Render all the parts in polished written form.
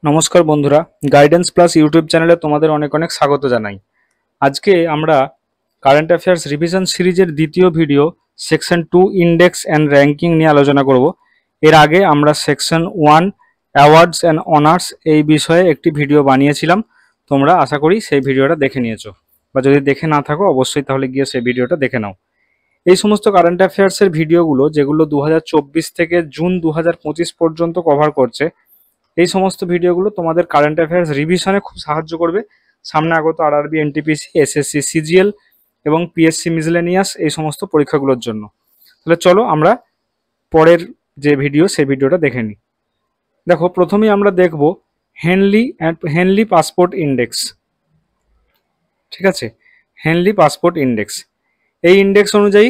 নমস্কার বন্ধুরা, guidance plus YouTube চ্যানেলে তোমাদের অনেক অনেক স্বাগত জানাই। আজকে আমরা কারেন্ট অ্যাফেয়ার্স রিভিশন সিরিজের দ্বিতীয় video section 2 index and ranking নিয়ে আলোচনা করব। এর আগে আমরা সেকশন 1 অ্যাওয়ার্ডস অ্যান্ড অনার্স এই বিষয়ে একটি ভিডিও বানিয়েছিলাম। তোমরা আশা করি সেই ভিডিওটা দেখে নিয়েছো, বা যদি দেখে না থাকো অবশ্যই তাহলে গিয়ে সেই ভিডিওটা দেখে নাও। এই সমস্ত কারেন্ট অ্যাফেয়ার্সের ভিডিওগুলো যেগুলো 2024 থেকে জুন 2025 পর্যন্ত কভার করছে, এই সমস্ত ভিডিওগুলো তোমাদের কারেন্ট অ্যাফেয়ার্স রিভিশনে খুব সাহায্য করবে। সামনে আগত আরআরবি, এনটিপিসি, এসএসসি, সিজিএল এবং পিএসসি মিসলেনিয়াস এই সমস্ত পরীক্ষাগুলোর জন্য। তাহলে চলো আমরা পরের যে ভিডিও সেই ভিডিওটা দেখে নিই। দেখো, প্রথমেই আমরা দেখব হেনলি পাসপোর্ট ইন্ডেক্স। ঠিক আছে, হেনলি পাসপোর্ট ইন্ডেক্স। এই ইন্ডেক্স অনুযায়ী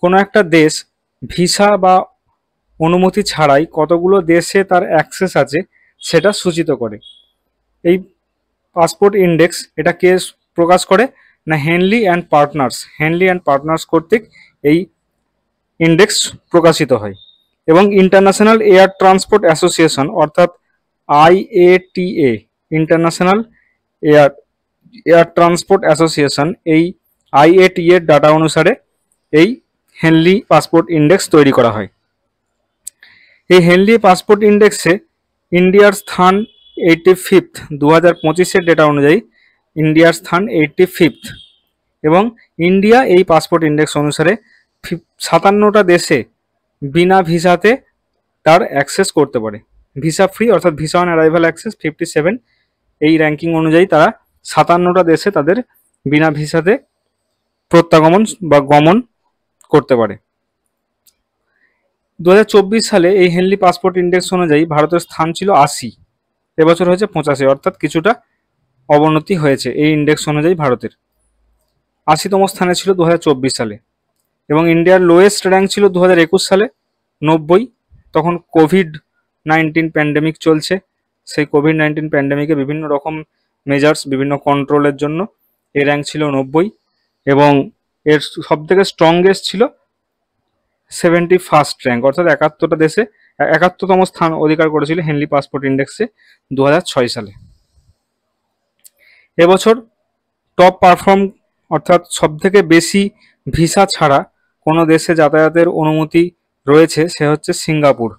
কোনো একটা দেশ ভিসা বা অনুমতি ছাড়াই কতগুলো দেশে তার অ্যাক্সেস আছে সেটা সূচিত করে। এই পাসপোর্ট ইন্ডেক্স এটা কে প্রকাশ করে না, হেনলি অ্যান্ড পার্টনার্স কর্তৃক এই ইন্ডেক্স প্রকাশিত হয়। এবং ইন্টারন্যাশনাল এয়ার ট্রান্সপোর্ট অ্যাসোসিয়েশন অর্থাৎ IATA, international air transport association, এই IATA এর ডাটা অনুসারে এই হেনলি পাসপোর্ট ইন্ডেক্স তৈরি করা হয়। এই হেনলি পাসপোর্ট ইন্ডেক্সে ইন্ডিয়ার স্থান 85th, 2025-এর ডেটা অনুযায়ী ইন্ডিয়ার স্থান 85th। এবং ইন্ডিয়া এই পাসপোর্ট ইন্ডেক্স অনুসারে 57টা দেশে বিনা ভিসাতে তার অ্যাক্সেস করতে পারে। ভিসা ফ্রি অর্থাৎ ভিসা অন অ্যারাইভাল অ্যাক্সেস 57, এই র্যাঙ্কিং অনুযায়ী তারা 57টা দেশে তাদের বিনা ভিসাতে প্রত্যাগমন বা গমন করতে পারে। 2024 সালে এই হেনলি পাসপোর্ট ইন্ডেক্স অনুযায়ী ভারতের স্থান ছিল 80, এবছর হয়েছে 85, অর্থাৎ কিছুটা অবনতি হয়েছে এই ইন্ডেক্স অনুযায়ী। ভারতের 80তম স্থানে ছিল 2024 সালে। এবং ইন্ডিয়ার লোয়েস্ট র্যাঙ্ক ছিল 2021 সালে 90। তখন কোভিড-19 প্যান্ডেমিক চলছে। সেই কোভিড-19 প্যান্ডেমিকে বিভিন্ন রকম মেজার্স, বিভিন্ন কন্ট্রোলের জন্য এই র্যাঙ্ক ছিল 90। এবং এর সবথেকে স্ট্রংগেস্ট ছিল 71st র্যাঙ্ক, অর্থাৎ 71টা দেশে 71তম স্থান অধিকার করেছিল হেনলি পাসপোর্ট ইন্ডেক্সে 2006 সালে। এবছর টপ পারফর্ম অর্থাৎ সবথেকে বেশি ভিসা ছাড়া কোনো দেশে যাতায়াতের অনুমতি রয়েছে সে হচ্ছে সিঙ্গাপুর।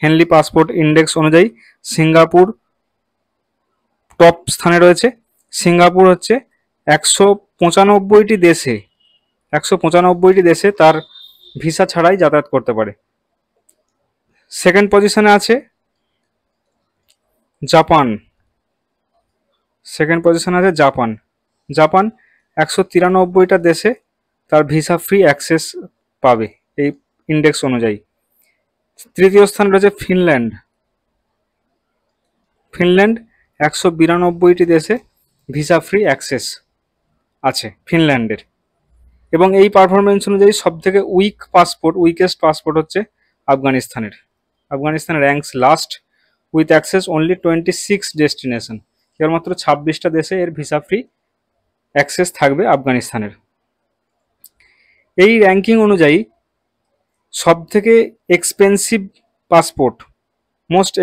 হেনলি পাসপোর্ট ইন্ডেক্স অনুযায়ী সিঙ্গাপুর টপ স্থানে রয়েছে। সিঙ্গাপুর হচ্ছে 195টি দেশে তার ভিসা ছাড়াই যাতায়াত করতে পারে। সেকেন্ড পজিশনে আছে জাপান। জাপান 193টা দেশে তার ভিসা ফ্রি অ্যাক্সেস পাবে এই ইন্ডেক্স অনুযায়ী। তৃতীয় স্থান রয়েছে ফিনল্যান্ড 192টি দেশে ভিসা ফ্রি অ্যাক্সেস আছে ফিনল্যান্ডের। এবং এই পারফরমেন্স অনুযায়ী সবথেকে উইকেস্ট পাসপোর্ট হচ্ছে আফগানিস্তানের ranks last with access only 26 destination. কেবলমাত্র 26টা দেশে এর ভিসা ফ্রি অ্যাক্সেস থাকবে আফগানিস্তানের। এই র্যাঙ্কিং অনুযায়ী সবথেকে expensive passport, most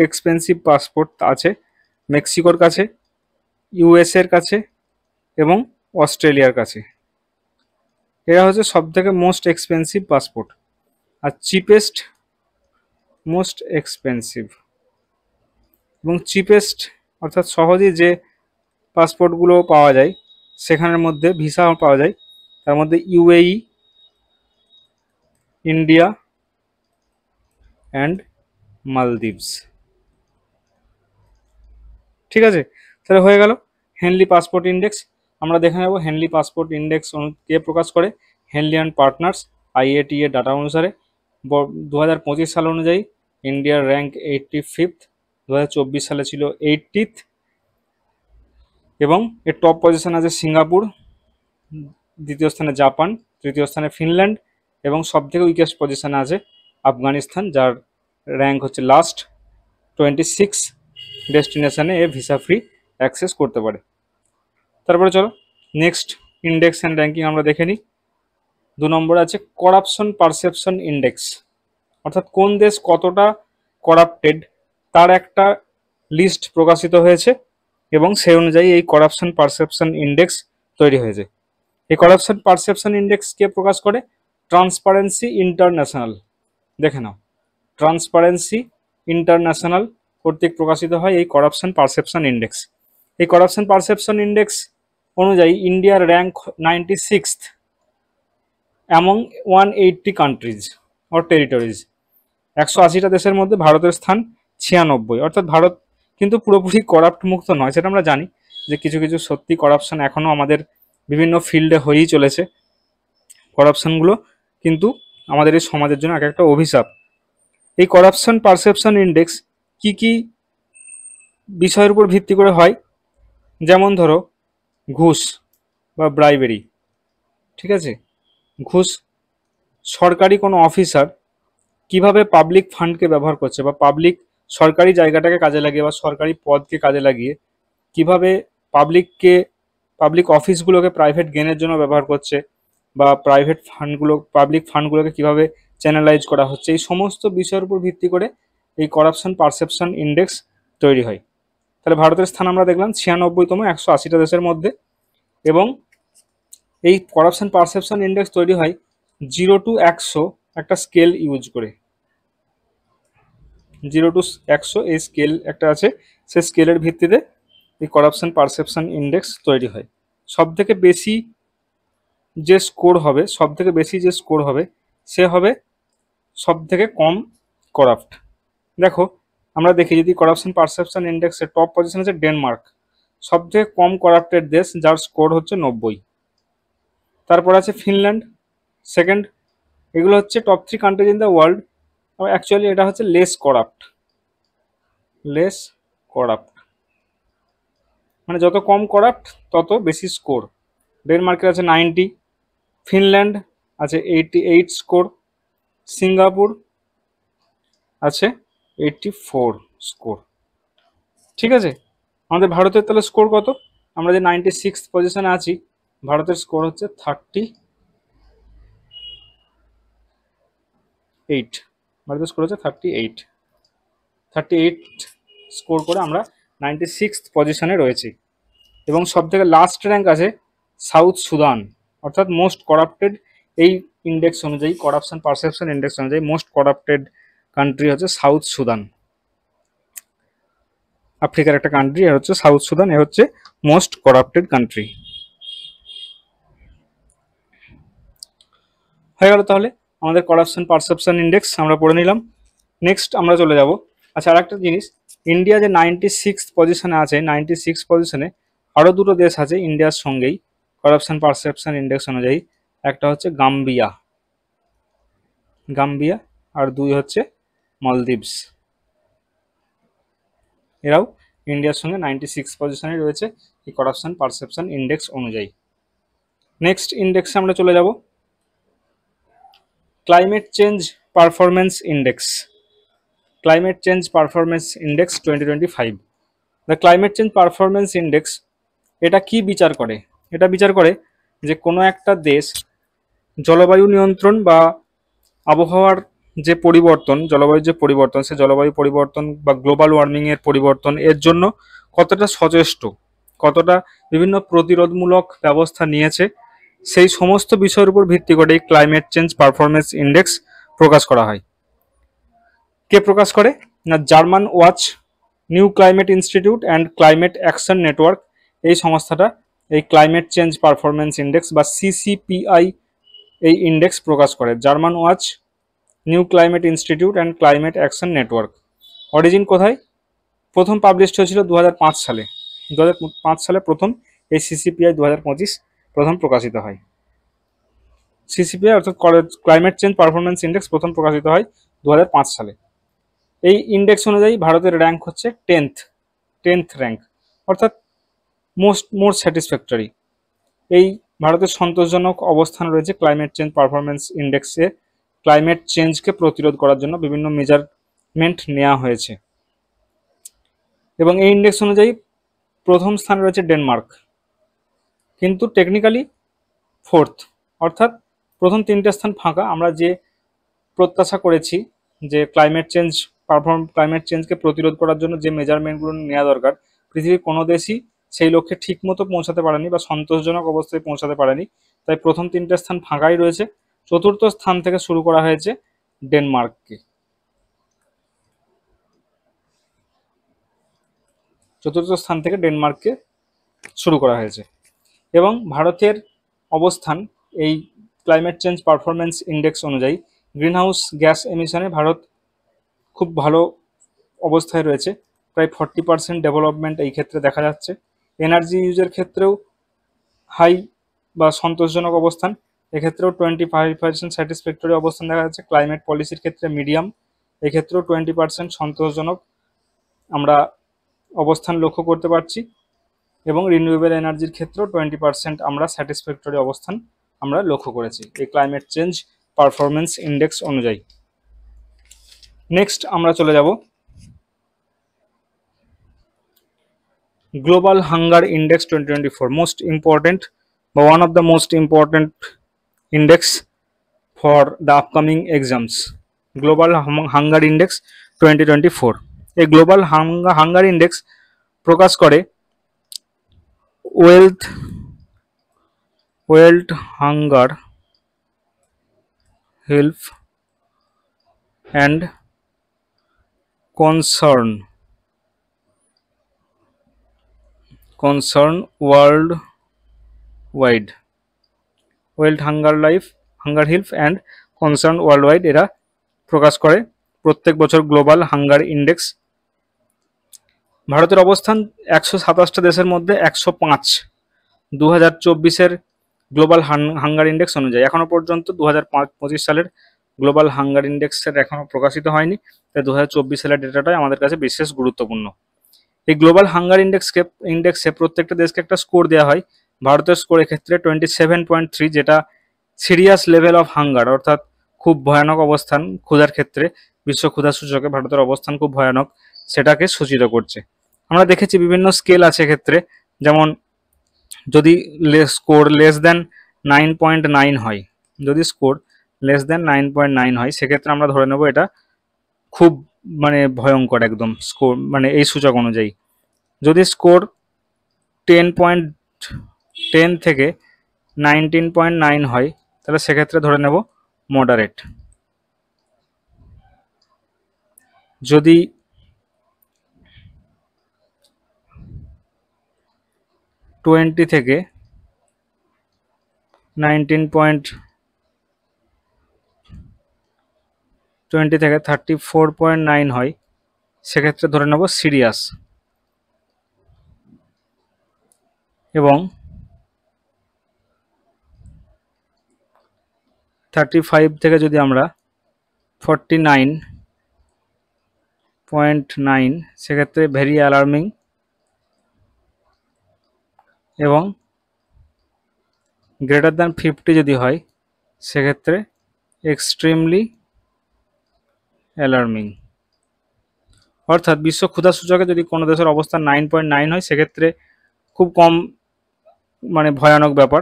expensive passport আছে মেক্সিকোর কাছে, ইউএসএর কাছে এবং অস্ট্রেলিয়ার কাছে। এরা হচ্ছে সবথেকে মোস্ট এক্সপেন্সিভ পাসপোর্ট। আর মোস্ট এক্সপেন্সিভ এবং চিপেস্ট অর্থাৎ সহজেই যে পাসপোর্টগুলো পাওয়া যায় সেখানের মধ্যে ভিসা পাওয়া যায়, তার মধ্যে ইউএই, ইন্ডিয়া অ্যান্ড মালদ্বীপস। ঠিক আছে, তাহলে হয়ে গেল হেনলি পাসপোর্ট ইন্ডেক্স। আমরা দেখে নেব হেনলি পাসপোর্ট ইন্ডেক্স কে প্রকাশ করে। Henley and partners, IATA data অনুসারে 2025 সাল অনুযায়ী ইন্ডিয়ার র্যাঙ্ক 85th, 2024 সালে ছিল 80th। এবং এর টপ পজিশন আছে সিঙ্গাপুর, দ্বিতীয় স্থানে জাপান, তৃতীয় স্থানে ফিনল্যান্ড এবং সবথেকে উইকেস্ট পজিশনে আছে আফগানিস্তান, যার র্যাঙ্ক হচ্ছে লাস্ট 26 ডেস্টিনেশনে এ ভিসা ফ্রি অ্যাক্সেস করতে পারে। তারপরে চলো নেক্সট ইন্ডেক্স অ্যান্ড র্যাঙ্কিং আমরা দেখে নিই। 2 নম্বরে আছে করাপশন পারসেপশন ইন্ডেক্স, অর্থাৎ কোন দেশ কতটা করাপ্টেড তার একটা লিস্ট প্রকাশিত হয়েছে এবং সেই অনুযায়ী এই করাপশন পারসেপশন ইন্ডেক্স তৈরি হয়েছে। এই করাপশন পারসেপশন ইন্ডেক্স কে প্রকাশ করে? Transparency international. দেখে নাও, ট্রান্সপারেন্সি ইন্টারন্যাশনাল কর্তৃক প্রকাশিত হয় এই করাপশন পারসেপশন ইন্ডেক্স। এই করাপশন পারসেপশন ইন্ডেক্স অনুযায়ী ইন্ডিয়ার rank 96th among 180 countries or territories. 180টা দেশের মধ্যে ভারতের স্থান 96, অর্থাৎ ভারত কিন্তু পুরোপুরি করাপ্ট মুক্ত নয়, সেটা আমরা জানি যে কিছু কিছু সত্যি করাপশন এখনও আমাদের বিভিন্ন ফিল্ডে হয়েই চলেছে। করাপশনগুলো কিন্তু আমাদের এই সমাজের জন্য এক একটা অভিশাপ। এই করাপশন পারসেপশন ইন্ডেক্স কি কি বিষয়ের উপর ভিত্তি করে হয়? যেমন ধরো ঘুষ বা ব্রাইবেরি, ঠিক আছে, ঘুষ, সরকারি কোনো অফিসার কিভাবে পাবলিক ফান্ডকে ব্যবহার করছে বা সরকারি জায়গাটাকে কাজে লাগিয়ে বা সরকারি পদকে কাজে লাগিয়ে কিভাবে পাবলিক অফিসগুলোকে প্রাইভেট গেনের জন্য ব্যবহার করছে বা পাবলিক ফান্ডগুলোকে কিভাবে চ্যানেলাইজ করা হচ্ছে, এই সমস্ত বিষয়ের উপর ভিত্তি করে এই করাপশন পারসেপশন ইন্ডেক্স তৈরি হয়। তাহলে ভারতের স্থান আমরা দেখলাম 96তম 180টা দেশের মধ্যে। এবং এই করাপশন পারসেপশন ইন্ডেক্স তৈরি হয় 0 to 100 একটা স্কেল ইউজ করে। 0 to 100 এই স্কেল একটা আছে, সেই স্কেলের ভিত্তিতে এই করাপশন পারসেপশন ইন্ডেক্স তৈরি হয়। সব থেকে বেশি যে স্কোর হবে সে হবে সব থেকে কম করাপ্ট। দেখো আমরা দেখি যদি করাপশন পারসেপশন ইন্ডেক্সের টপ পজিশন আছে ডেনমার্ক, সব থেকে কম করাপ্টেড দেশ, যার স্কোর হচ্ছে 90। তারপর আছে ফিনল্যান্ড সেকেন্ড। এগুলো হচ্ছে top 3 countries in the world. Actually এটা হচ্ছে লেস করাপ্ট, মানে যত কম করাপ্ট তত বেশি স্কোর। ডেনমার্কের আছে 90, ফিনল্যান্ড আছে 88 স্কোর, সিঙ্গাপুর আছে 84 স্কোর। ঠিক আছে, আমাদের ভারতের তাহলে স্কোর কত? আমরা যে 96 পজিশনে আছি, ভারতের স্কোর হচ্ছে 38। ভারতের স্কোর হচ্ছে 38 স্কোর করে আমরা 96 পজিশনে রয়েছি। এবং সব থেকে লাস্ট র্যাঙ্ক আছে সাউথ সুদান, অর্থাৎ মোস্ট করাপ্টেড। এই ইন্ডেক্স অনুযায়ী, করাপশন পারসেপশন ইন্ডেক্স অনুযায়ী মোস্ট করাপ্টেড কান্ট্রি হচ্ছে সাউথ সুদান। আফ্রিকার একটা কান্ট্রি, আর হচ্ছে সাউথ সুদান, এ হচ্ছে মোস্ট করাপ্টেড কান্ট্রি। হয়ে গেল তাহলে আমাদের করাপশন পারসেপশন ইন্ডেক্স আমরা পড়ে নিলাম। নেক্সট আমরা চলে যাব, আচ্ছা আর একটা জিনিস, ইন্ডিয়া যে 96 পজিশনে আছে, 96 পজিশনে আরও দুটো দেশ আছে ইন্ডিয়ার সঙ্গেই করাপশন পারসেপশন ইন্ডেক্স অনুযায়ী। একটা হচ্ছে গাম্বিয়া, আর দুই হচ্ছে মলদ্বীপস। এরাও ইন্ডিয়ার সঙ্গে 96 পজিশনে রয়েছে এই করাপশন পারসেপশন ইন্ডেক্স অনুযায়ী। নেক্সট ইন্ডেক্সে আমরা চলে যাব, climate change performance index. Climate change performance index 2025। The climate change performance index এটা কি বিচার করে? এটা বিচার করে যে কোনো একটা দেশ জলবায়ু নিয়ন্ত্রণ বা আবহাওয়ার যে পরিবর্তন, জলবায়ুর যে পরিবর্তন, সে জলবায়ু পরিবর্তন বা গ্লোবাল ওয়ার্মিংয়ের পরিবর্তন এর জন্য কতটা সচেষ্ট, কতটা বিভিন্ন প্রতিরোধমূলক ব্যবস্থা নিয়েছে, সেই সমস্ত বিষয়ের উপর ভিত্তি করে এই ক্লাইমেট চেঞ্জ পারফরমেন্স ইন্ডেক্স প্রকাশ করা হয়। কে প্রকাশ করে? না German watch, new climate institute and climate action network, এই সংস্থাটা এই ক্লাইমেট চেঞ্জ পারফরমেন্স ইন্ডেক্স বা সিসিপিআই এই ইন্ডেক্স প্রকাশ করে। German watch, new climate institute and climate action network. Origin কোথায়? প্রথম পাবলিশড হয়েছিল 2005 সালে। 2005 সালে প্রথম এই সিসিপিআই, 2025 প্রথম প্রকাশিত হয়। সিসিপিআই অর্থাৎ ক্লাইমেট চেঞ্জ পারফরমেন্স ইন্ডেক্স প্রথম প্রকাশিত হয় 2005 সালে। এই ইন্ডেক্স অনুযায়ী ভারতের র্যাঙ্ক হচ্ছে 10th র্যাঙ্ক, অর্থাৎ মোর স্যাটিসফ্যাক্টরি। এই ভারতের সন্তোষজনক অবস্থান রয়েছে ক্লাইমেট চেঞ্জ পারফরমেন্স ইন্ডেক্সে। ক্লাইমেট চেঞ্জকে প্রতিরোধ করার জন্য বিভিন্ন মেজারমেন্ট নেওয়া হয়েছে। এবং এই ইন্ডেক্স অনুযায়ী প্রথম স্থান রয়েছে ডেনমার্ক, কিন্তু টেকনিক্যালি 4th, অর্থাৎ প্রথম 3টে স্থান ফাঁকা। আমরা যে প্রত্যাশা করেছি যে ক্লাইমেট চেঞ্জ ক্লাইমেট চেঞ্জকে প্রতিরোধ করার জন্য যে মেজারমেন্টগুলো নেওয়া দরকার, পৃথিবীর কোনো দেশই সেই লক্ষ্যে ঠিক মতো পৌঁছাতে পারেনি বা সন্তোষজনক অবস্থায় পৌঁছাতে পারেনি। তাই প্রথম 3টে স্থান ফাঁকাই রয়েছে। চতুর্থ স্থান থেকে শুরু করা হয়েছে ডেনমার্ককে। চতুর্থ স্থান থেকে ডেনমার্ককে শুরু করা হয়েছে। এবং ভারতের অবস্থান এই ক্লাইমেট চেঞ্জ পারফরমেন্স ইন্ডেক্স অনুযায়ী গ্রিনহাউস গ্যাস এমিশনে ভারত খুব ভালো অবস্থায় রয়েছে। প্রায় 40% ডেভেলপমেন্ট এই ক্ষেত্রে দেখা যাচ্ছে। এনার্জি ইউজের ক্ষেত্রেও হাই বা সন্তোষজনক অবস্থান, এক্ষেত্রেও 25% স্যাটিসফ্যাক্টরি অবস্থান দেখা যাচ্ছে। ক্লাইমেট পলিসির ক্ষেত্রে মিডিয়াম, এক্ষেত্রেও 20% সন্তোষজনক আমরা অবস্থান লক্ষ্য করতে পারছি। এবং রিনিউয়েবল এনার্জির ক্ষেত্রেও 20% আমরা স্যাটিসফ্যাক্টরি অবস্থান আমরা লক্ষ্য করেছি এই ক্লাইমেট চেঞ্জ পারফরমেন্স ইন্ডেক্স অনুযায়ী। নেক্সট আমরা চলে যাব global hunger index 2024, most important বা one of the most important index for the upcoming exams. Global hunger index 2024, এই গ্লোবাল হাঙ্গার ইন্ডেক্স প্রকাশ করে world hunger help and concern world wide. World hunger help and concern world wide এরা প্রকাশ করে প্রত্যেক বছর global hunger index. ভারতের অবস্থান 127টা দেশের মধ্যে 105 2024-এর গ্লোবাল হাঙ্গার ইন্ডেক্স অনুযায়ী। এখনো পর্যন্ত 2025 সালের গ্লোবাল হাঙ্গার ইন্ডেক্সের এখনো প্রকাশিত হয়নি, তাই 2024 সালের ডেটাটাই আমাদের কাছে বিশেষ গুরুত্বপূর্ণ। এই গ্লোবাল হাঙ্গার ইন্ডেক্সে প্রত্যেকটা দেশকে একটা স্কোর দেওয়া হয়। ভারতের স্কোর এক্ষেত্রে 27.3, যেটা সিরিয়াস লেভেল অফ হাঙ্গার, অর্থাৎ খুব ভয়ানক অবস্থান ক্ষুধার ক্ষেত্রে। বিশ্ব ক্ষুধা সূচকে ভারতের অবস্থান খুব ভয়ানক, সেটাকে সূচিত করছে। আমরা দেখেছি বিভিন্ন স্কেল আছে এক্ষেত্রে, যেমন যদি স্কোর লেস দ্যান 9.9 হয়, যদি স্কোর লেস দ্যান 9.9 হয়, সেক্ষেত্রে আমরা ধরে নেব এটা খুব মানে ভয়ঙ্কর একদম স্কোর, মানে এই সূচক অনুযায়ী। যদি স্কোর 10 থেকে 19.9 হয়, তাহলে সেক্ষেত্রে ধরে নেব মডারেট। যদি 20 থেকে 34.9 হয়, সেক্ষেত্রে ধরে নেব সিরিয়াস। এবং 35 থেকে যদি আমরা 49.9, সেক্ষেত্রে ভেরি অ্যালার্মিং। এবং গ্রেটার দ্যান 50 যদি হয়, সেক্ষেত্রে এক্সট্রিমলি অ্যালার্মিং। অর্থাৎ বিশ্ব ক্ষুধা সূচকে যদি কোনো দেশের অবস্থান 9.9 হয়, সেক্ষেত্রে খুব কম মানে ভয়ানক ব্যাপার।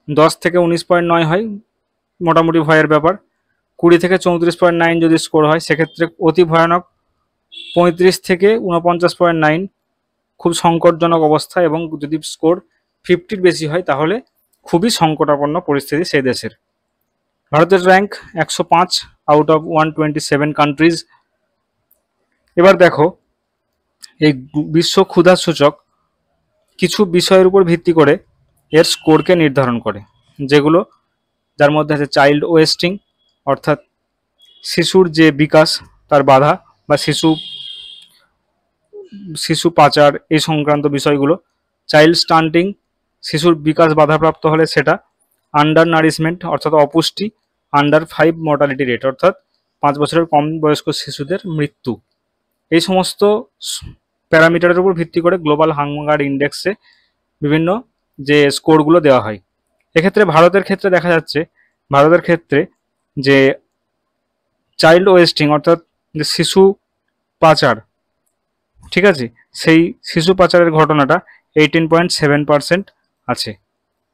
10 থেকে 19.9 হয়, মোটামুটি ভয়ের ব্যাপার। 20 থেকে 34.9 যদি স্কোর হয়, সেক্ষেত্রে অতি ভয়ানক। 35 থেকে 49.9 খুব সংকটজনক অবস্থা। এবং যদি স্কোর 50-র বেশি হয়, তাহলে খুবই সংকটাপন্ন পরিস্থিতি সেই দেশের। ভারতের র্যাঙ্ক 105 আউট অফ 127 কান্ট্রিজ। এবার দেখো, এই বিশ্ব ক্ষুধা সূচক কিছু বিষয়ের উপর ভিত্তি করে এর স্কোরকে নির্ধারণ করে, যেগুলো যার মধ্যে আছে চাইল্ড ওয়েস্টিং, অর্থাৎ শিশুর যে বিকাশ তার বাধা বা শিশু পাচার, এই সংক্রান্ত বিষয়গুলো। চাইল্ড স্টান্টিং, শিশুর বিকাশ বাধাপ্রাপ্ত হলে সেটা। আন্ডার নারিশমেন্ট, অর্থাৎ অপুষ্টি। আন্ডার 5 মর্টালিটি রেট, অর্থাৎ 5 বছরের কম বয়স্ক শিশুদের মৃত্যু। এই সমস্ত প্যারামিটারের উপর ভিত্তি করে গ্লোবাল হাঙ্গার ইন্ডেক্সে বিভিন্ন যে স্কোরগুলো দেওয়া হয়। এক্ষেত্রে ভারতের ক্ষেত্রে দেখা যাচ্ছে, ভারতের ক্ষেত্রে যে চাইল্ড ওয়েস্টিং, অর্থাৎ যে শিশু পাচার, ঠিক আছে, সেই শিশু পাচারের ঘটনাটা 18.7% আছে।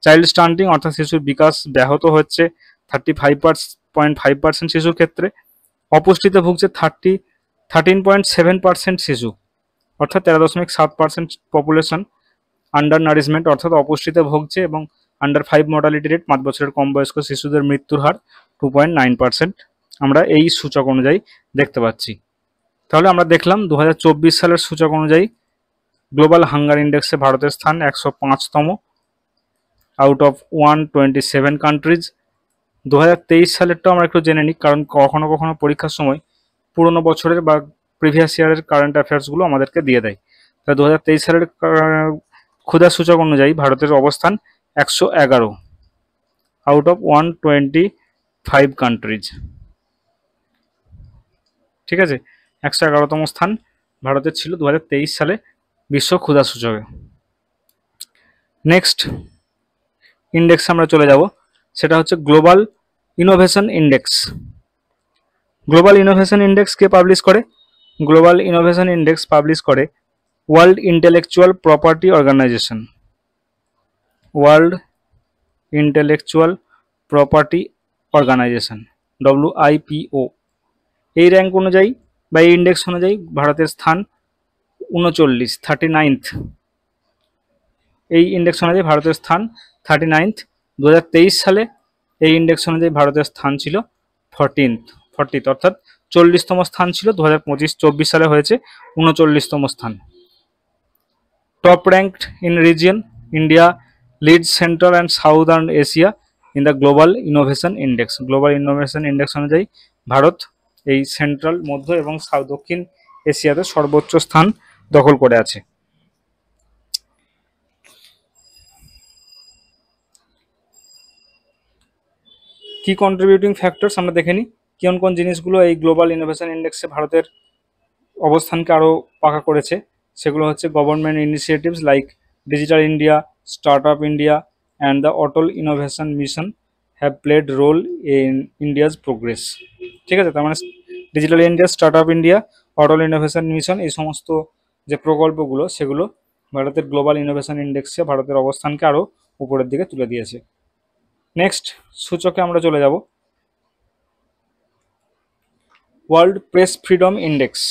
চাইল্ড স্টান্টিং, অর্থাৎ শিশুর বিকাশ ব্যাহত হচ্ছে 35.5% শিশুর ক্ষেত্রে। অপুষ্টিতে ভুগছে 13.7% শিশু, অর্থাৎ 13.7% পপুলেশন আন্ডার নারিশমেন্ট অর্থাৎ অপুষ্টিতে ভুগছে, এবং আন্ডার 5 মর্টালিটি রেট 5 বছরের কম বয়স্ক শিশুদের মৃত্যুর হার 2.9% আমরা এই সূচক অনুযায়ী দেখতে পাচ্ছি। তাহলে আমরা দেখলাম 2024 সালের সূচক অনুযায়ী গ্লোবাল হাঙ্গার ইন্ডেক্সে ভারতের স্থান 105তম আউট অফ 127 কান্ট্রিজ। 2023 সালেরটাও আমরা একটু জেনে নিই, কারণ কখনো কখনো পরীক্ষার সময় পুরনো বছরের বা প্রিভিয়াস ইয়ারের কারেন্ট অ্যাফেয়ার্সগুলো আমাদেরকে দিয়ে দেয়। তাই 2023 সালের ক্ষুধা সূচক অনুযায়ী ভারতের অবস্থান 111 আউট অফ 125 কান্ট্রিজ। ঠিক আছে, 111তম স্থান ভারতের ছিল 2023 সালে বিশ্ব ক্ষুধা সূচকে। নেক্সট ইন্ডেক্স আমরা চলে যাব, সেটা হচ্ছে global innovation index. Global innovation index কে পাবলিশ করে? গ্লোবাল ইনোভেশন ইন্ডেক্স পাবলিশ করে world intellectual property organisation. World intellectual property organisation, WIPO। এই র্যাঙ্ক অনুযায়ী বা এই ইন্ডেক্স অনুযায়ী ভারতের স্থান 39 এই ইন্ডেক্স অনুযায়ী ভারতের স্থান 39। 2023 সালে এই ইন্ডেক্স অনুযায়ী ভারতের স্থান ছিল 40th, অর্থাৎ 40তম স্থান ছিল। 2025-24 সালে হয়েছে 39তম স্থান। Top ranked in region, India leads central and southern Asia in the global innovation index. Global innovation index অনুযায়ী ভারত এই সেন্ট্রাল, মধ্য এবং দক্ষিণ এশিয়াতে সর্বোচ্চ স্থান দখল করে আছে। কি কন্ট্রিবিউটিং ফ্যাক্টরস আমরা দেখে নিই, কোন কোন জিনিসগুলো এই গ্লোবাল ইনোভেশন ইন্ডেক্সে ভারতের অবস্থানকে আরও পাকা করেছে। সেগুলো হচ্ছে government initiatives like digital India, startup India and the Atal innovation mission have played role in India's progress. ঠিক আছে, তার মানে digital India, startup India, Atal innovation mission, এই সমস্ত যে প্রকল্পগুলো সেগুলো ভারতের গ্লোবাল ইনোভেশন ইন্ডেক্সে ভারতের অবস্থানকে আরও উপরের দিকে তুলে দিয়েছে। নেক্সট সূচকে আমরা চলে যাব, world press freedom index.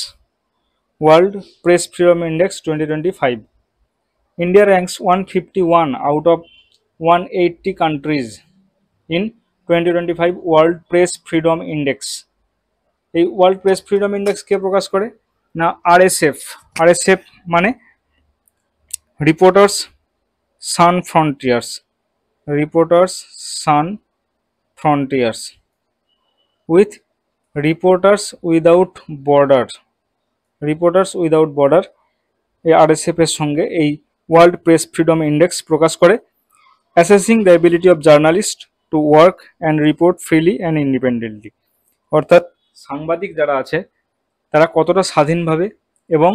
World press freedom index 2025। India ranks 151 out of 180 countries in 2025 world press freedom index. এই ওয়ার্ল্ড প্রেস ফ্রিডম ইন্ডেক্স কে প্রকাশ করে? না, RSF। RSF মানে reporters sans frontieres. Reporters sans frontieres with reporters without border. Reporters without border এই RSF এর সঙ্গে এই ওয়ার্ল্ড প্রেস ফ্রিডম ইন্ডেক্স প্রকাশ করে, assessing the ability of journalist to work and report freely and independently. অর্থাৎ সাংবাদিক যারা আছে তারা কতটা স্বাধীনভাবে এবং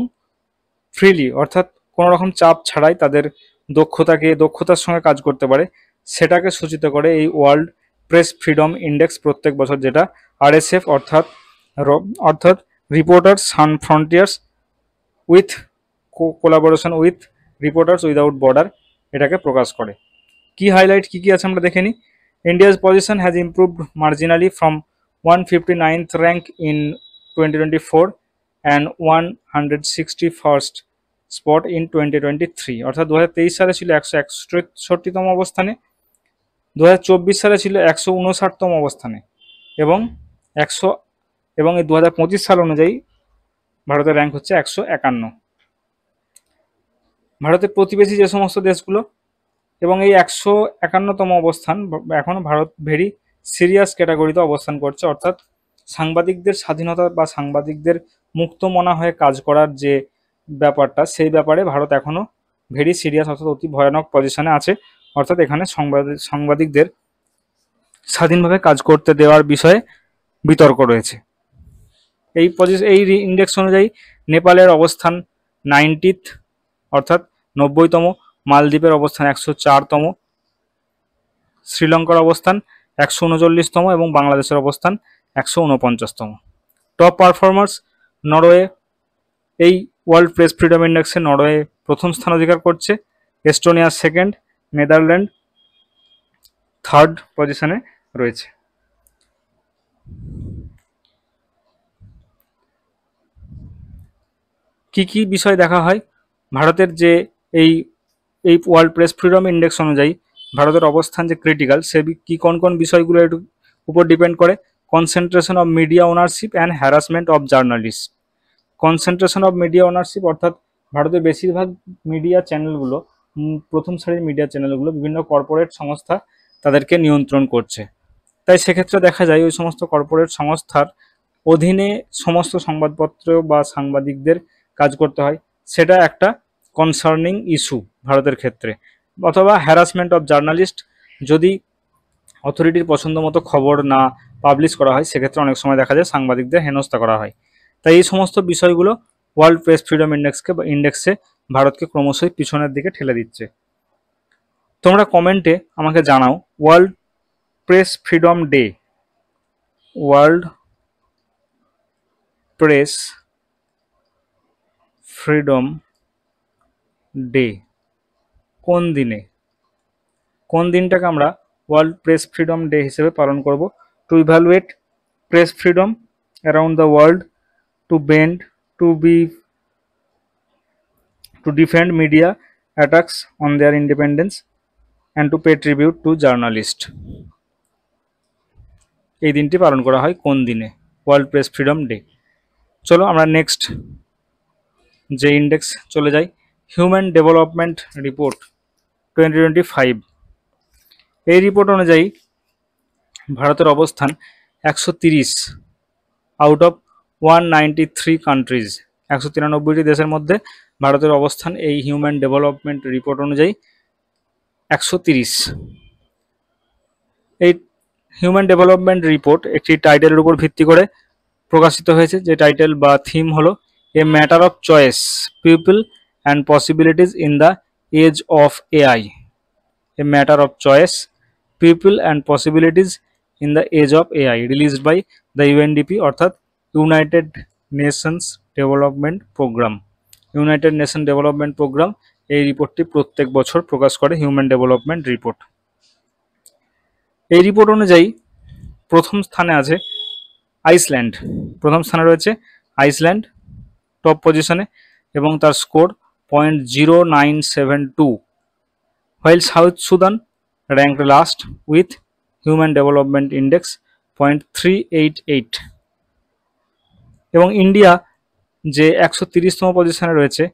ফ্রিলি, অর্থাৎ কোনো রকম চাপ ছাড়াই তাদের দক্ষতার সঙ্গে কাজ করতে পারে, সেটাকে সূচিত করে এই ওয়ার্ল্ড প্রেস ফ্রিডম ইন্ডেক্স প্রত্যেক বছর, যেটা RSF অর্থাৎ reporters sans frontieres with collaboration with reporters without border এটাকে প্রকাশ করে। কি হাইলাইট কি আছে আমরা দেখে নিই। India's position has improved marginally from 159th rank in 2024 and 161st spot in 2023। অর্থাৎ 2023 সালে ছিল 161তম অবস্থানে, 2024 সালে ছিল 159তম অবস্থানে, এবং এই 2025 সাল অনুযায়ী ভারতের র্যাঙ্ক হচ্ছে 151। ভারতের প্রতিবেশী যে সমস্ত দেশগুলো এবং এই 151তম অবস্থান, এখনও ভারত ভেরি সিরিয়াস ক্যাটাগরিতে অবস্থান করছে। অর্থাৎ সাংবাদিকদের স্বাধীনতা বা সাংবাদিকদের মুক্ত মনা হয়ে কাজ করার যে ব্যাপারটা, সেই ব্যাপারে ভারত এখনও ভেরি সিরিয়াস অর্থাৎ অতি ভয়ানক পজিশনে আছে। অর্থাৎ এখানে সাংবাদিকদের স্বাধীনভাবে কাজ করতে দেওয়ার বিষয়ে বিতর্ক রয়েছে। এই ইন্ডেক্স অনুযায়ী নেপালের অবস্থান 90th অর্থাৎ 90তম, মালদ্বীপের অবস্থান 104তম, শ্রীলঙ্কার অবস্থান 139তম এবং বাংলাদেশের অবস্থান 149তম। Top performers Norway. এই ওয়ার্ল্ড প্রেস ফ্রিডম ইন্ডেক্সে নরওয়ে প্রথম স্থান অধিকার করছে, এস্টোনিয়া সেকেন্ড, নেদারল্যান্ড থার্ড পজিশনে রয়েছে। কি বিষয় দেখা হয়? ভারতের যে এই এই ওয়ার্ল্ড প্রেস ফ্রিডম ইন্ডেক্স অনুযায়ী ভারতের অবস্থান যে ক্রিটিক্যাল, সে কোন বিষয়গুলো এর উপর ডিপেন্ড করে? Concentration of media ownership and harassment of journalist. Concentration of media ownership অর্থাৎ ভারতের বেশিরভাগ মিডিয়া চ্যানেলগুলো, প্রথম সারির মিডিয়া চ্যানেলগুলো বিভিন্ন কর্পোরেট সংস্থা তাদেরকে নিয়ন্ত্রণ করছে। তাই সেক্ষেত্রে দেখা যায় ওই সমস্ত কর্পোরেট সংস্থার অধীনে সমস্ত সংবাদপত্র বা সাংবাদিকদের কাজ করতে হয়। সেটা একটা কনসার্নিং ইস্যু ভারতের ক্ষেত্রে। অথবা হ্যারাসমেন্ট অফ জার্নালিস্ট, যদি অথরিটির পছন্দ মতো খবর না পাবলিশ করা হয় সেক্ষেত্রে অনেক সময় দেখা যায় সাংবাদিকদের হেনস্থা করা হয়। তাই এই সমস্ত বিষয়গুলো ওয়ার্ল্ড প্রেস ফ্রিডম ইন্ডেক্সে ভারতকে ক্রমশই পিছনের দিকে ঠেলে দিচ্ছে। তোমরা কমেন্টে আমাকে জানাও, world press freedom day, world press freedom day কোন দিনে, কোন দিনটাকে আমরা ওয়ার্ল্ড প্রেস ফ্রিডম ডে হিসেবে পালন করব? To evaluate press freedom around the world, to bend, to defend media attacks on their independence, and to pay tribute to journalists. এই দিনটি পালন করা হয় কোন দিনে? World press freedom day. চলো আমরা নেক্সট যে ইন্ডেক্স চলে যাই, হিউম্যান ডেভেলপমেন্ট রিপোর্ট 2025। এই রিপোর্ট অনুযায়ী ভারতের অবস্থান 130 আউট অফ 193 কান্ট্রিজ। 193টি দেশের মধ্যে ভারতের অবস্থান এই হিউম্যান ডেভেলপমেন্ট রিপোর্ট অনুযায়ী 130। এই হিউম্যান ডেভেলপমেন্ট রিপোর্ট একটি টাইটেলের উপর ভিত্তি করে প্রকাশিত হয়েছে, যে টাইটেল বা থিম হলো a matter of choice, people and possibilities in the age of AI. A matter of choice, people and possibilities in the age of AI, released by the UNDP অর্থাৎ united nations development programme. United nation development programme এই রিপোর্টটি প্রত্যেক বছর প্রকাশ করে, human development report. এই report অনুযায়ী প্রথম স্থানে আছে আইসল্যান্ড। প্রথম স্থানে রয়েছে আইসল্যান্ড টপ পজিশনে এবং তার score 0.0972, while South Sudan ranked last with Human Development Index 0.388। এবং ইন্ডিয়া যে 130তম পজিশনে রয়েছে,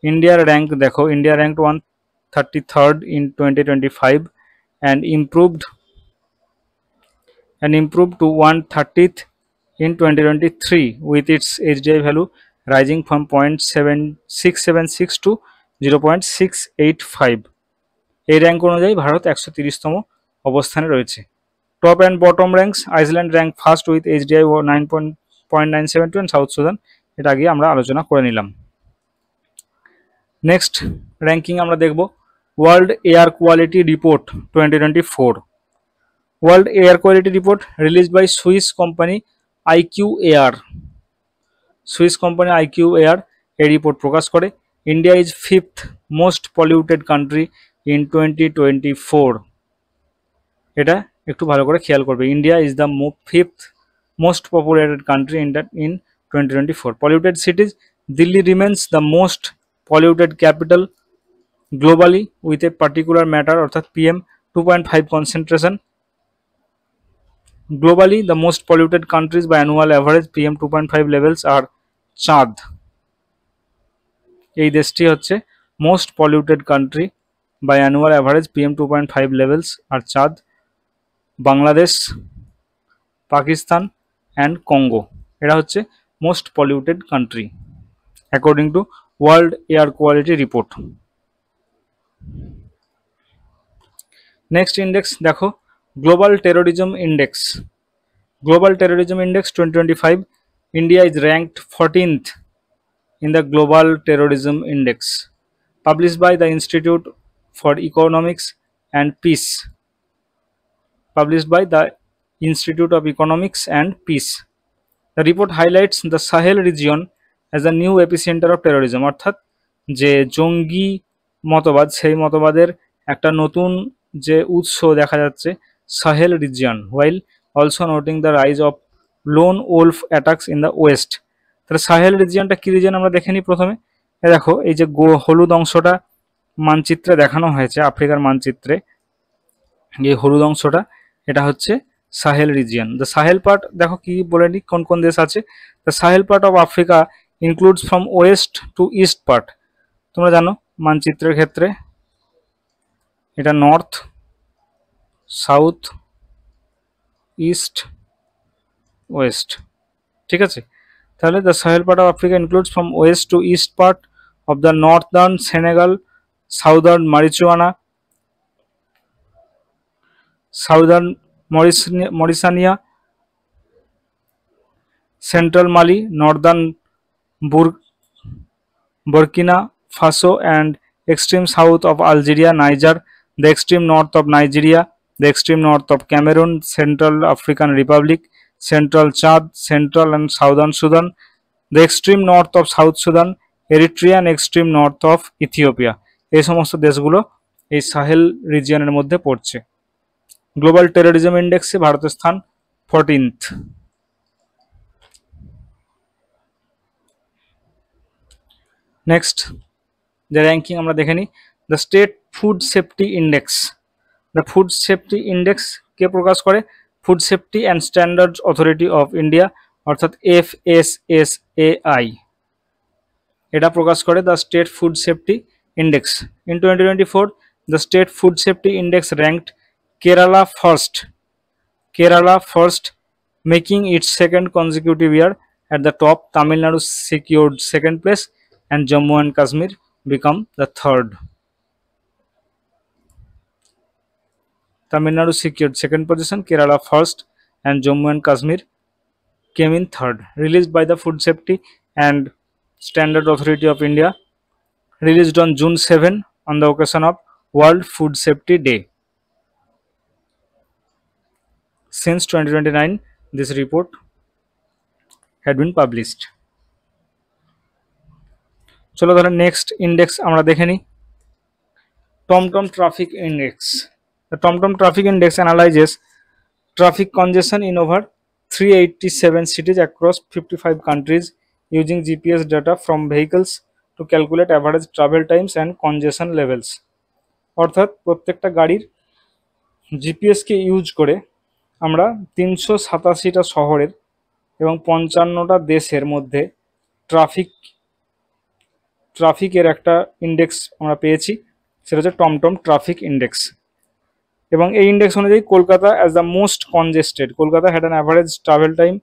ইন্ডিয়ার র্যাঙ্ক দেখো, India rank 133rd in 2025 and improved to 130th in 2023 with its HDI value rising from 0.676 to 0.685। এই র্যাঙ্ক অনুযায়ী ভারত 130তম অবস্থানে রয়েছে। Top and bottom ranks, Iceland rank first with HDI 9.972 and south Sudan, এটা আগে আমরা আলোচনা করে নিলাম। নেক্সট র্যাঙ্কিং আমরা দেখব world air quality report 2024। World air quality report released by Swiss company IQAir. Swiss company IQAir এই report প্রকাশ করে। India is 5th most polluted country in 2024। এটা একটু ভালো করে খেয়াল করবে, India is the 5th most populated country in 2024. Polluted cities, Delhi remains the most polluted capital globally with a particular matter অর্থাৎ PM 2.5 concentration. Globally, the most polluted countries by annual average PM 2.5 levels are চাঁদ। এই দেশটি হচ্ছে most polluted country by annual average PM 2.5 levels আর Chad, Bangladesh, Pakistan and Congo, এরা হচ্ছে most polluted country according to world air quality report. Next index দেখো, global terrorism index. Global terrorism index 2025, India is ranked 14th in the Global Terrorism Index, published by the Institute for Economics and Peace. Published by the Institute of Economics and Peace. The report highlights the Sahel region as a new epicenter of terrorism, অর্থাৎ যে জঙ্গি মতবাদ, সেই মতবাদের একটা নতুন যে উৎস দেখা যাচ্ছে সাহেল region, while also noting the rise of lone wolf attacks in the west। তাহলে সাহেল রিজিয়নটা কি রিজিয়ন আমরা দেখে নিই প্রথমে। দেখো এই যে হলুদ অংশটা মানচিত্রে দেখানো হয়েছে, আফ্রিকার মানচিত্রে এই হলুদ অংশটা এটা হচ্ছে Sahel region. The Sahel part দেখো কি বলে নি কোন কোন দেশ আছে। The Sahel part of Africa includes from west to east part. তোমরা জানো মানচিত্রের ক্ষেত্রে এটা নর্থ, সাউথ, ইস্ট, ওয়েস্ট, ঠিক আছে। তাহলে the Sahel part of Africa includes from west to east part of the northern Senegal, southern Mauritania, southern Mauritania, central Mali, northern Burkina Faso, and extreme south of Algeria, Niger, the extreme north of Nigeria, the extreme north of Cameroon, Central African Republic, Central Chad, Central and Southern Sudan, the extreme north of South Sudan, Eritrea, and extreme north of Ethiopia। এই সমস্ত দেশগুলো এই সাহেল রিজিয়নের মধ্যে পড়ছে। Global terrorism ইন্ডেক্সে ভারতের স্থান 14th। Next যে ranking আমরা দেখে নিই, the state food safety index. The food safety index কে প্রকাশ করে? Food safety and standards authority of India, অর্থাৎ FSSAI, এটা প্রকাশ করে the state food safety index. In 2024 the state food safety index ranked Kerala first, making its second consecutive year at the top. Tamil Nadu secured second place and Jammu and Kashmir become the third. Tamil Nadu secured second position, Kerala first, and Jammu and Kashmir came in third. Released by the Food Safety and Standard Authority of India, released on June 7 on the occasion of World Food Safety Day. Since 2029, this report had been published. চলো তাহলে next index আমরা দেখে নিই, TomTom Traffic Index. The TomTom Traffic Index analyzes traffic congestion in over 387 cities across 55 countries using GPS data from vehicles to calculate average travel times and congestion levels. অর্থাৎ প্রত্যেকটা গাড়ির জিপিএসকে use করে আমরা 387টা শহরের এবং 55টা দেশের মধ্যে ট্রাফিকের একটা ইন্ডেক্স আমরা পেয়েছি, সেটা হচ্ছে TomTom Traffic Index। এবং এই ইন্ডেক্স অনুযায়ী Kolkata as the most congested, Kolkata had an average travel time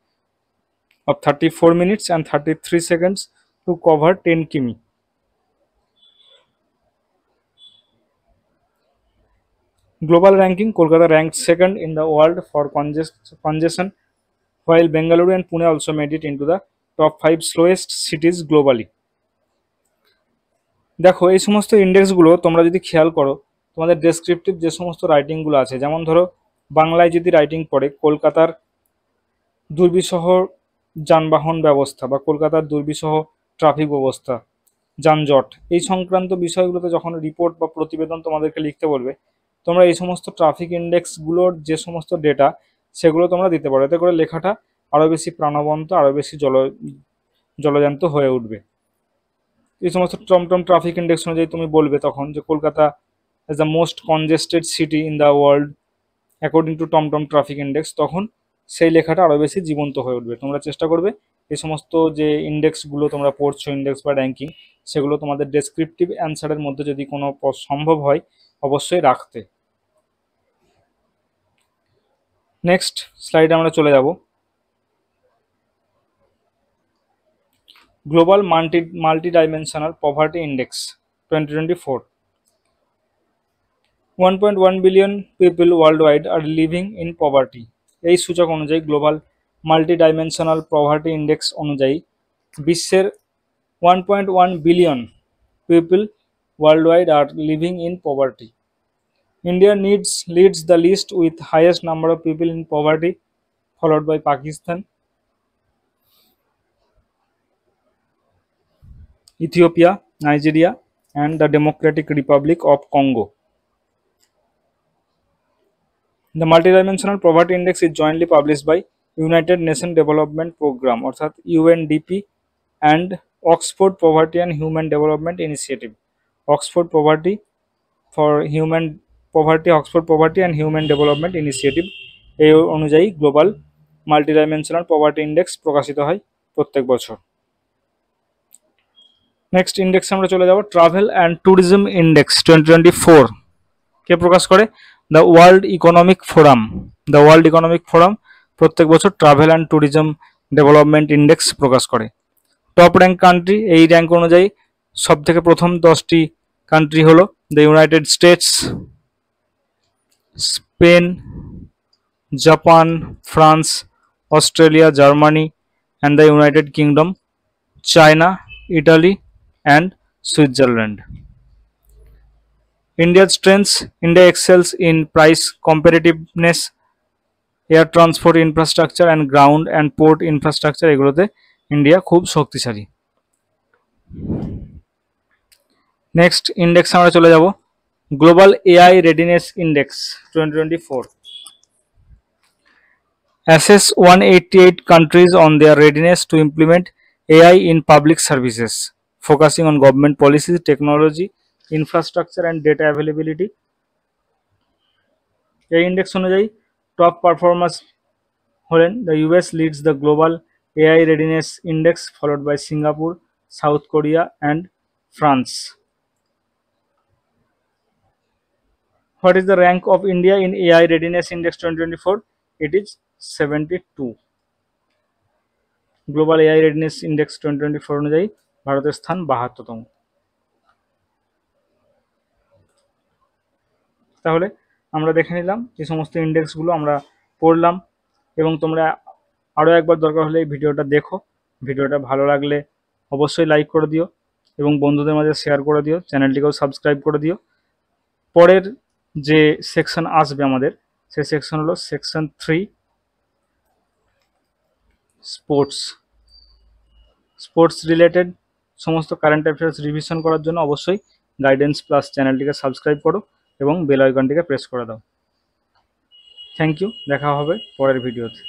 of 34 minutes and 33 seconds to cover 10 কিমি। Global ranking, Kolkata ranked second in the world for congestion, while Bengaluru and Pune also made it into the top 5 slowest cities globally. দেখো এই সমস্ত ইন্ডেক্সগুলো তোমরা যদি খেয়াল করো, তোমাদের descriptive যে সমস্ত রাইটিংগুলো আছে, যেমন ধরো বাংলায় যদি রাইটিং পড়ে কলকাতার দুর্বিষহ যানবাহন ব্যবস্থা বা কলকাতার দুর্বিষহ ট্রাফিক ব্যবস্থা, যানজট, এই সংক্রান্ত বিষয়গুলোতে যখন রিপোর্ট বা প্রতিবেদন তোমাদেরকে লিখতে বলবে, তোমরা এই সমস্ত ট্রাফিক ইন্ডেক্সগুলোর যে সমস্ত ডেটা সেগুলো তোমরা দিতে পারো। এতে করে লেখাটা আরও বেশি প্রাণবন্ত, আরও বেশি জলজান্ত হয়ে উঠবে। এই সমস্ত TomTom ট্রাফিক ইন্ডেক্স অনুযায়ী তুমি বলবে তখন যে Kolkata is the most congested city in the world according to TomTom traffic index, তখন সেই লেখাটা আরও বেশি জীবন্ত হয়ে উঠবে। তোমরা চেষ্টা করবে এই সমস্ত যে ইন্ডেক্সগুলো তোমরা পড়ছো, ইন্ডেক্স বা র্যাঙ্কিং, সেগুলো তোমাদের ডেসক্রিপটিভ অ্যান্সারের মধ্যে যদি কোনো সম্ভব হয় অবশ্যই রাখতে। নেক্সট স্লাইডে আমরা চলে যাব, global multidimensional poverty index 2024। 1.1 billion people worldwide are living in poverty. এই সূচক অনুযায়ী গ্লোবাল মাল্টি-ডাইমেনশনাল পভার্টি ইন্ডেক্স অনুযায়ী বিশ্বের 1.1 billion people worldwide are living in poverty. India leads the list with highest number of people in poverty, followed by Pakistan, Ethiopia, Nigeria, and the Democratic Republic of Congo. The Multidimensional Poverty Index is jointly published by United Nations Development Programme অর্থাৎ UNDP and Oxford poverty and human development initiative, Oxford poverty for human poverty, Oxford poverty and human development initiative এই অনুযায়ী global multidimensional poverty index প্রকাশিত হয় প্রত্যেক বছর। Next index আমরা চলে যাব ট্রাভেল অ্যান্ড ট্যুরিজম ইন্ডেক্স 2024 কে প্রকাশ করে the World Economic Forum. The World Economic Forum প্রত্যেক বছর travel and tourism development index প্রকাশ করে। টপ র্যাঙ্ক কান্ট্রি, এই র্যাঙ্ক অনুযায়ী সব থেকে প্রথম 10টি কান্ট্রি হলো the United States, Spain, Japan, France, Australia, Germany and the United Kingdom, China, Italy and Switzerland. India's strengths: India excels in price competitiveness, air transport infrastructure and ground and port infrastructure, এগুলোতে India খুব শক্তিশালী। Next index আমরা চলে যাব global AI readiness index 2024। Assess 188 countries on their readiness to implement AI in public services, focusing on government policies, technology, infrastructure and data availability. এই index অনুযায়ী top performers হলেন the US leads the global AI readiness index, followed by Singapore, South Korea and France. What is the rank of India in AI Readiness Index 2024? It is 72. Global AI readiness index 2024 অনুযায়ী ভারতের স্থান 72তম। তাহলে আমরা দেখে নিলাম এই সমস্ত ইন্ডেক্সগুলো আমরা পড়লাম, এবং তোমরা আরও একবার দরকার হলে এই ভিডিওটা দেখো। ভিডিওটা ভালো লাগলে অবশ্যই লাইক করে দিও এবং বন্ধুদের মাঝে শেয়ার করে দিও, চ্যানেলটিকেও সাবস্ক্রাইব করে দিও। পরের যে সেকশন আসবে আমাদের, সেই সেকশন হলো সেকশন 3 স্পোর্টস রিলেটেড সমস্ত কারেন্ট অ্যাফেয়ার্স রিভিশন করার জন্য অবশ্যই গাইডেন্স প্লাস চ্যানেলটিকে সাবস্ক্রাইব করো এবং বেল আইকনটিকে প্রেস করে দাও। থ্যাংক ইউ, দেখা হবে পরের ভিডিওতে।